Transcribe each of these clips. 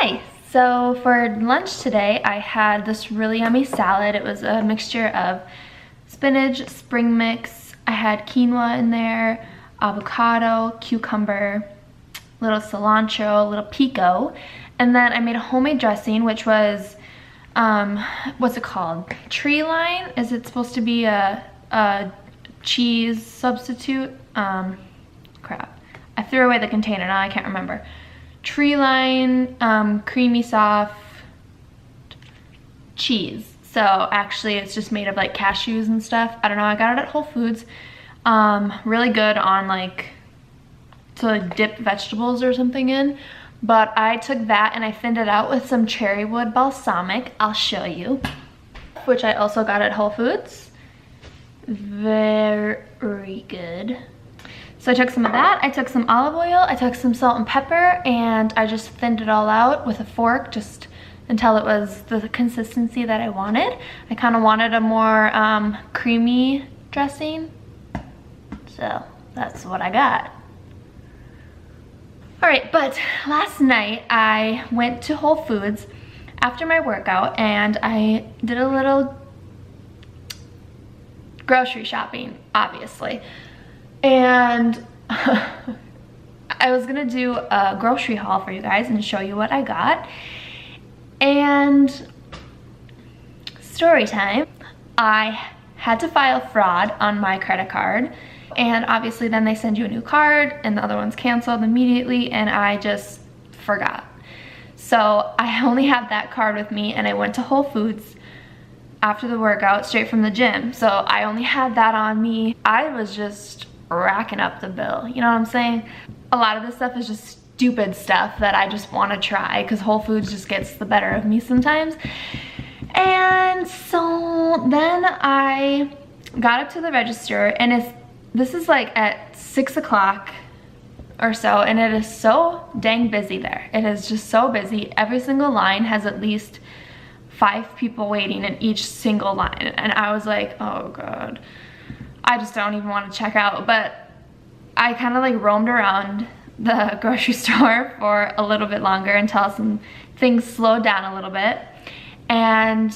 Hi, so for lunch today I had this really yummy salad. It was a mixture of spinach, spring mix, I had quinoa in there, avocado, cucumber, little cilantro, little pico, and then I made a homemade dressing which was, what's it called? Tree line? Is it supposed to be a cheese substitute? Crap. I threw away the container, now I can't remember. Tree line, creamy soft cheese. So actually it's just made of like cashews and stuff. I don't know, I got it at Whole Foods. Really good on like to like dip vegetables or something in. But I took that and I thinned it out with some cherry wood balsamic. I'll show you. Which I also got at Whole Foods. Very good. So I took some of that, I took some olive oil, I took some salt and pepper, and I just thinned it all out with a fork just until it was the consistency that I wanted. I kind of wanted a more creamy dressing, so that's what I got. All right, but last night I went to Whole Foods after my workout and I did a little grocery shopping, obviously. And I was gonna do a grocery haul for you guys and show you what I got. And story time. I had to file fraud on my credit card, and obviously then they send you a new card and the other one's canceled immediately, and I just forgot. So I only had that card with me and I went to Whole Foods after the workout straight from the gym. So I only had that on me. I was just racking up the bill, you know what I'm saying? A lot of this stuff is just stupid stuff that I just want to try because Whole Foods just gets the better of me sometimes. And so then I got up to the register, and this is like at 6 o'clock or so, and it is so dang busy there. It is just so busy. Every single line has at least 5 people waiting in each single line, and I was like, oh god, I just don't even want to check out. But I kind of like roamed around the grocery store for a little bit longer until some things slowed down a little bit, and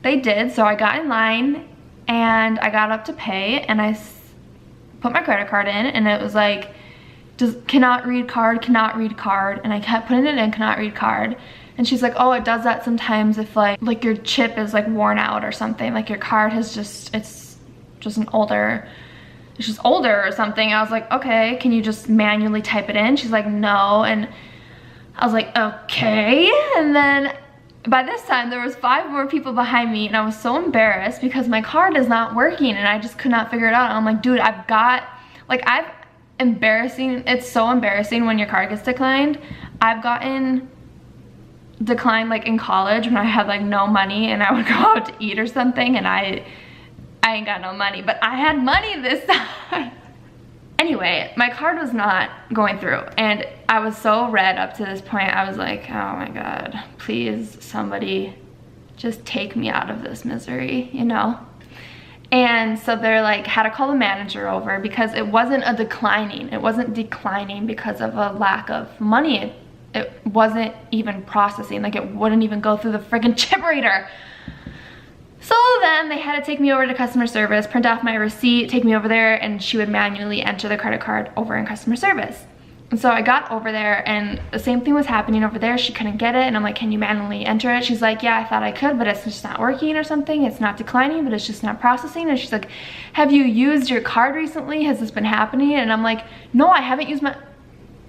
they did. So I got in line and I got up to pay, and I put my credit card in, and it was like, cannot read card, cannot read card, and I kept putting it in, cannot read card. And she's like, oh, it does that sometimes if like your chip is like worn out or something, like your card has it's just older or something. I was like, okay, can you just manually type it in? She's like, no. And I was like, okay. And then by this time there was 5 more people behind me, and I was so embarrassed because my card is not working and I just could not figure it out. And I'm like, dude, it's so embarrassing when your card gets declined. I've gotten declined like in college when I had like no money and I would go out to eat or something, and I ain't got no money, but I had money this time. Anyway, my card was not going through, and I was so red up to this point. I was like, oh my god, please somebody just take me out of this misery, you know? And so they're like, had to call the manager over because it wasn't declining because of a lack of money. It wasn't even processing, like it wouldn't even go through the friggin' chip reader. So then they had to take me over to customer service, print off my receipt, take me over there, and she would manually enter the credit card over in customer service. And so I got over there, and the same thing was happening over there. She couldn't get it, and I'm like, can you manually enter it? She's like, yeah, I thought I could, but it's just not working or something. It's not declining, but it's just not processing. And she's like, have you used your card recently? Has this been happening? And I'm like, no, I haven't used my...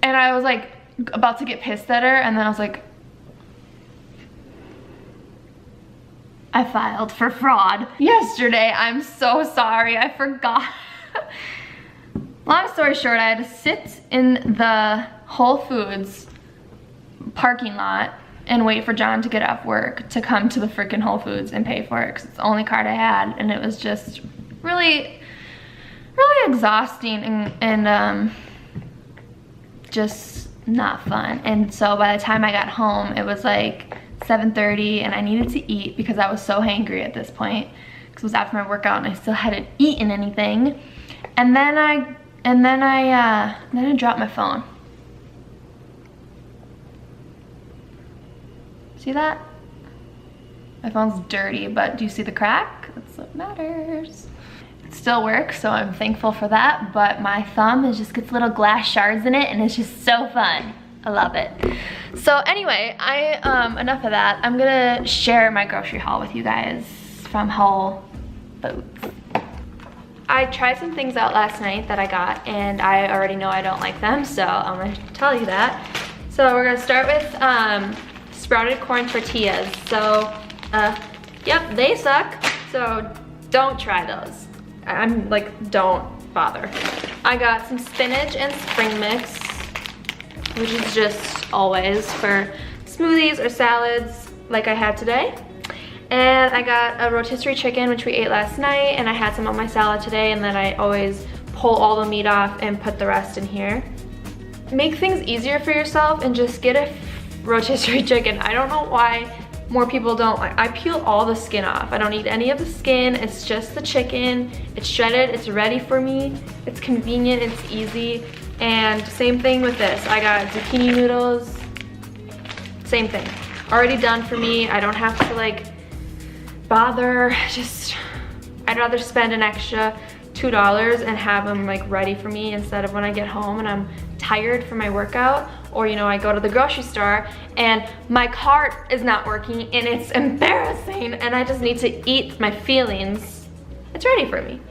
And I was like about to get pissed at her, and then I was like, I filed for fraud yesterday. I'm so sorry, I forgot. Long story short, I had to sit in the Whole Foods parking lot and wait for John to get off work to come to the freaking Whole Foods and pay for it, because it's the only card I had, and it was just really exhausting and just not fun. And so by the time I got home, it was like 7:30, and I needed to eat because I was so hangry at this point because it was after my workout and I still hadn't eaten anything. And then I dropped my phone. See that? My phone's dirty, but do you see the crack? That's what matters. It still works, so I'm thankful for that, but my thumb just gets little glass shards in it, and it's just so fun. I love it. So anyway, enough of that. I'm gonna share my grocery haul with you guys from Whole Foods. I tried some things out last night that I got, and I already know I don't like them, so I'm gonna tell you that. So we're gonna start with sprouted corn tortillas. So, yep, they suck, so don't try those. I'm like, don't bother. I got some spinach and spring mix, which is just always for smoothies or salads like I had today. And I got a rotisserie chicken, which we ate last night, and I had some on my salad today, and then I always pull all the meat off and put the rest in here. Make things easier for yourself and just get a rotisserie chicken. I don't know why more people don't. Like, I peel all the skin off. I don't need any of the skin. It's just the chicken. It's shredded. It's ready for me. It's convenient. It's easy. And same thing with this. I got zucchini noodles. Same thing. Already done for me. I don't have to like bother. Just, I'd rather spend an extra $2 and have them like ready for me instead of when I get home and I'm tired from my workout, or you know, I go to the grocery store and my cart is not working and it's embarrassing and I just need to eat my feelings. It's ready for me.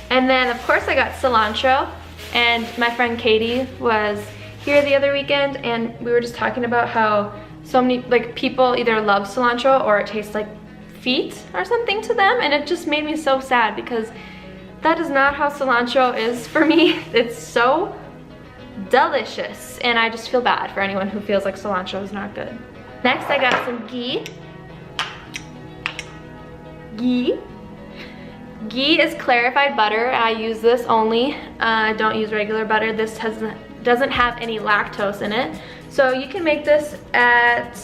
And then of course I got cilantro, and my friend Katie was here the other weekend and we were just talking about how so many like people either love cilantro or it tastes like feet or something to them, and it just made me so sad because that is not how cilantro is for me. It's so delicious, and I just feel bad for anyone who feels like cilantro is not good. Next, I got some ghee. Ghee is clarified butter. I use this only. I don't use regular butter. This doesn't have any lactose in it. So you can make this at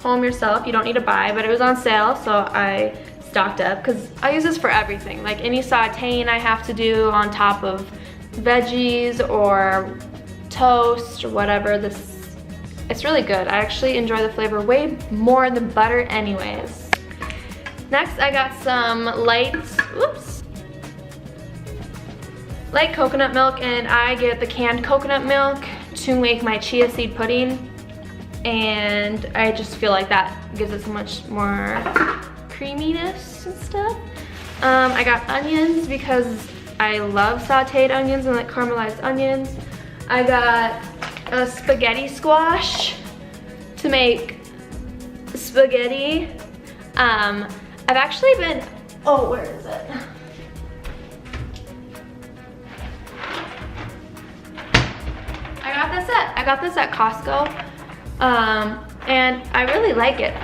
home yourself. You don't need to buy, but it was on sale, so I stocked up because I use this for everything. Like any sauteing I have to do on top of veggies or toast or whatever, it's really good. I actually enjoy the flavor way more than butter anyways. Next, I got some light coconut milk, and I get the canned coconut milk to make my chia seed pudding, and I just feel like that gives it so much more creaminess and stuff. I got onions because I love sauteed onions and like caramelized onions. I got a spaghetti squash to make spaghetti. I've actually been, oh, where is it? I got this at Costco, and I really like it.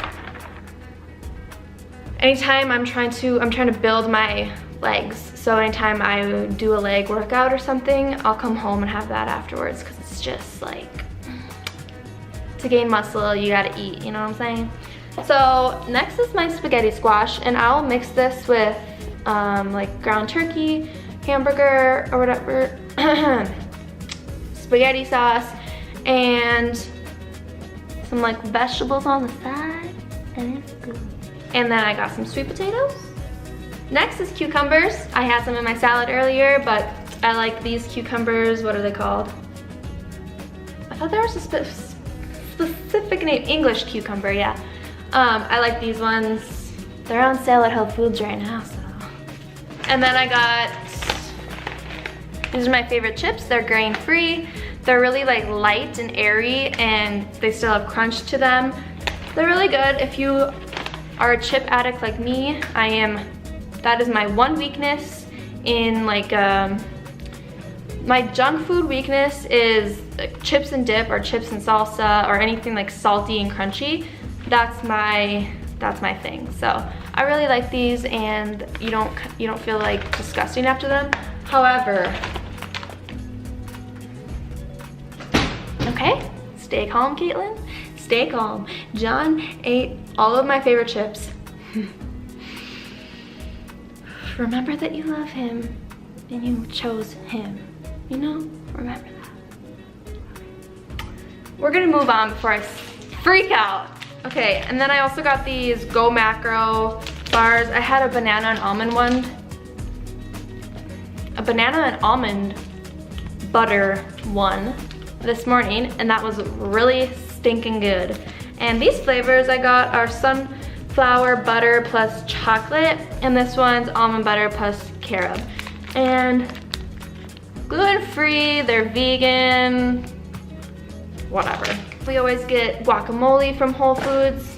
Anytime I'm trying to build my legs, so anytime I do a leg workout or something, I'll come home and have that afterwards because it's just like, to gain muscle, you gotta eat, you know what I'm saying? So next is my spaghetti squash, and I'll mix this with like ground turkey, hamburger, or whatever, spaghetti sauce, and some like vegetables on the side, and it's good. And then I got some sweet potatoes. Next is cucumbers. I had some in my salad earlier, but I like these cucumbers. What are they called? I thought there was a specific name. English cucumber, yeah. I like these ones. They're on sale at Whole Foods right now, so. And then I got, these are my favorite chips. They're grain-free. They're really like light and airy, and they still have crunch to them. They're really good if you are a chip addict like me. I am. That is my one weakness in like, my junk food weakness is like chips and dip or chips and salsa or anything like salty and crunchy. That's my thing. So I really like these, and you don't feel like disgusting after them. However, okay, stay calm, Kaitlyn. Stay calm. John ate all of my favorite chips. Remember that you love him and you chose him. You know, remember that. We're gonna move on before I freak out. Okay, and then I also got these Go Macro bars. I had a banana and almond one. A banana and almond butter one this morning, and that was really stinking good. And these flavors I got are sunflower butter plus chocolate, and this one's almond butter plus carob. And gluten-free, they're vegan, whatever. We always get guacamole from Whole Foods,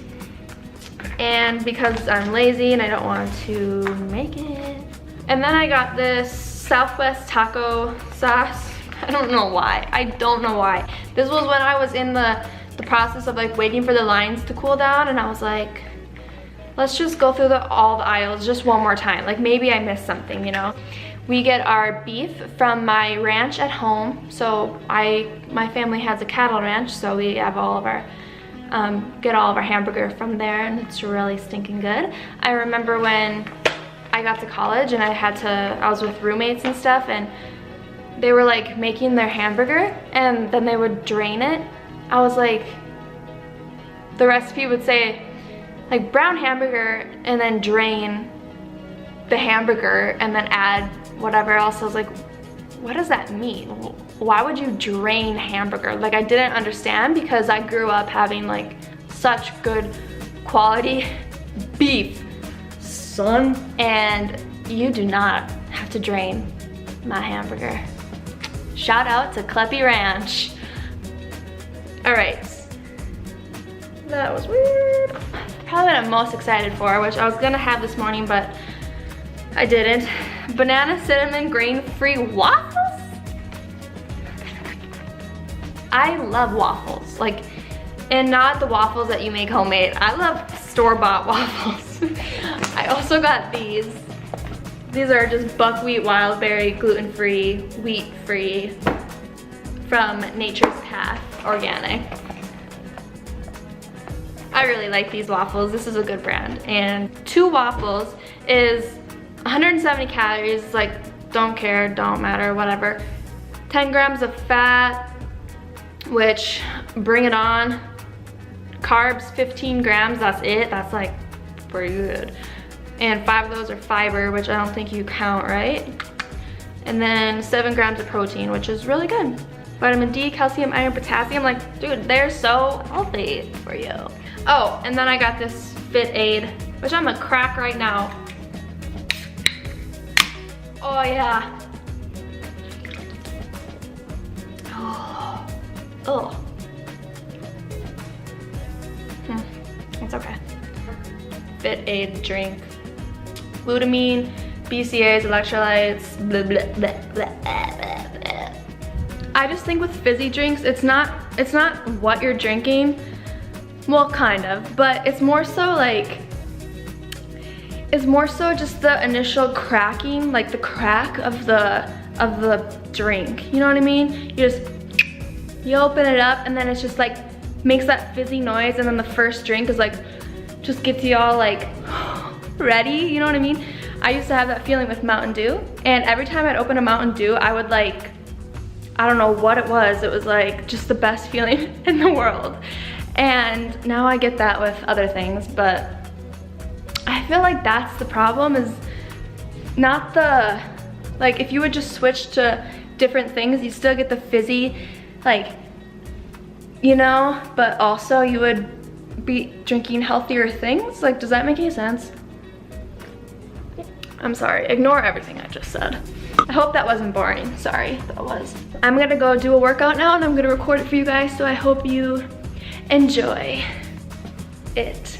and because I'm lazy and I don't want to make it. And then I got this Southwest taco sauce. I don't know why. I don't know why. This was when I was in the process of like waiting for the lines to cool down, and I was like, let's just go through all the aisles just one more time. Like maybe I missed something, you know? We get our beef from my ranch at home. So my family has a cattle ranch, so we have all of our, get all of our hamburger from there, and it's really stinking good. I remember when I got to college and I was with roommates and stuff, and they were like making their hamburger and then they would drain it. I was like, the recipe would say like brown hamburger and then drain the hamburger and then add whatever else. I was like, what does that mean? Why would you drain hamburger? Like I didn't understand, because I grew up having like such good quality beef, son. And you do not have to drain my hamburger. Shout out to Kleppy Ranch. All right, that was weird. Probably what I'm most excited for, which I was gonna have this morning, but I didn't. Banana cinnamon grain-free waffles. I love waffles, like, and not the waffles that you make homemade. I love store-bought waffles. I also got these. These are just buckwheat wild berry, gluten-free, wheat-free, from Nature's Path Organic. I really like these waffles. This is a good brand. And 2 waffles is 170 calories, like don't care, don't matter, whatever. 10 grams of fat, which bring it on. Carbs, 15 grams, that's it. That's like pretty good. And 5 of those are fiber, which I don't think you count, right? And then 7 grams of protein, which is really good. Vitamin D, calcium, iron, potassium, like, dude, they're so healthy for you. Oh, and then I got this Fit Aid, which I'm gonna crack right now. Oh yeah. Oh. Oh. It's okay. Fit Aid drink. Glutamine, BCAAs, electrolytes, blah, blah, blah, blah, blah, blah. I just think with fizzy drinks, it's not what you're drinking. Well, kind of, but it's more so just the initial cracking, like the crack of the drink. You know what I mean? You open it up and then it's just like makes that fizzy noise, and then the first drink is like just gets you all like ready, you know what I mean? I used to have that feeling with Mountain Dew, and every time I'd open a Mountain Dew, I would like, I don't know what it was like just the best feeling in the world. And now I get that with other things, but I feel like that's the problem, is not the, like if you would just switch to different things, you still get the fizzy, like, you know, but also you would be drinking healthier things. Like, does that make any sense? I'm sorry, ignore everything I just said. I hope that wasn't boring. Sorry, that was. I'm gonna go do a workout now, and I'm gonna record it for you guys, so I hope you enjoy it.